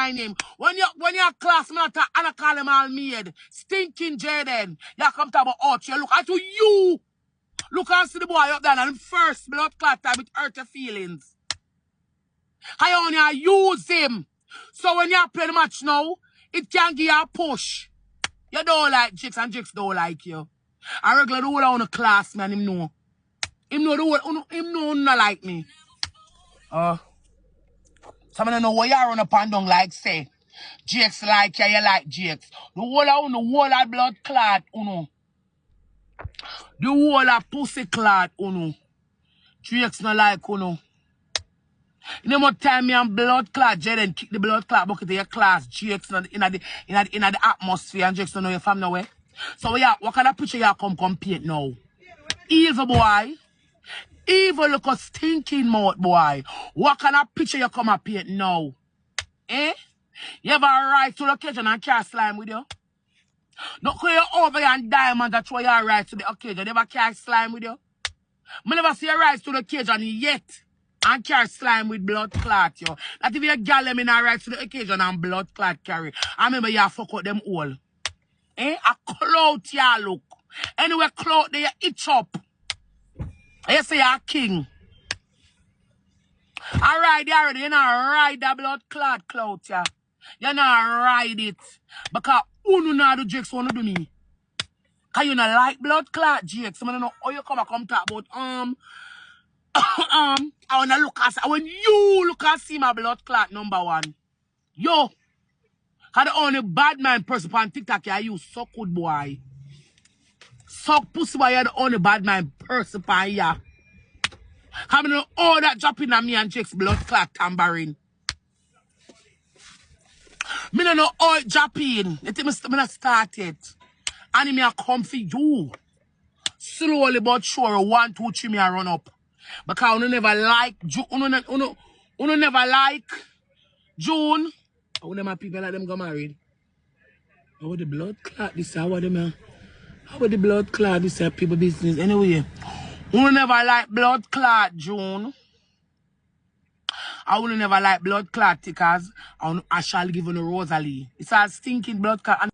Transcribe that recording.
mind him. When you're class, man, and I call him all maid. Stinking Jayden. You come to about out. You look at you. Look and see the boy up there and first blood clot time it hurt your feelings. I only use him. So when you play the match now, it can give you a push. You don't like Jigs and Jigs don't like you. I regular the whole on the class, man, him know. Him know not like me. Some of them know what you run up and down like say. Jigs like you like Jigs. The whole of blood clot, uno. The whole of pussy clot, uno. Jigs not like uno. You know what time me and blood clot, Jayden kick the blood clot bucket to your class, Jigs in the atmosphere and Jigs don't know your family no way. So what kind of picture you come paint now? Evil boy. Evil look a stinking mouth boy. What kind of picture you come up paint now? Eh? You ever ride to the occasion and carry slime with you? Don't call you over here and diamond that's why you ride to the occasion. You ever carry slime with you? I never see you ride to the occasion yet and carry slime with blood clot yo. That if you gal them in a ride to the occasion and blood clot carry. I remember you fuck out them all. Eh? A clout ya look. Anyway, clout they itch up. You say you're a king. I ride you already. You not ride the blood clot clout ya. You not ride it. Because who know do Jakes wanna do me? Cause you not like blood clot Jakes. I don't know how you come talk about I wanna look at when you look and see my blood clot number one. Yo. Cause the only bad man person on TikTok I use so good boy. Suck pussy boy, you're the only bad man person on ya. I mean all that dropping on me and Jake's blood clot tambourine. Me no know all dropping. Let me not start it. And me a come for you. Slowly but sure 1, 2, 3 me a run up. Because you never like you never like June. How them people like them go married? How the blood clot this how them how the blood clot this people business anyway. You never like blood clot June. I will never like blood clot because I shall give you a Rosealee. It's a stinking blood clot.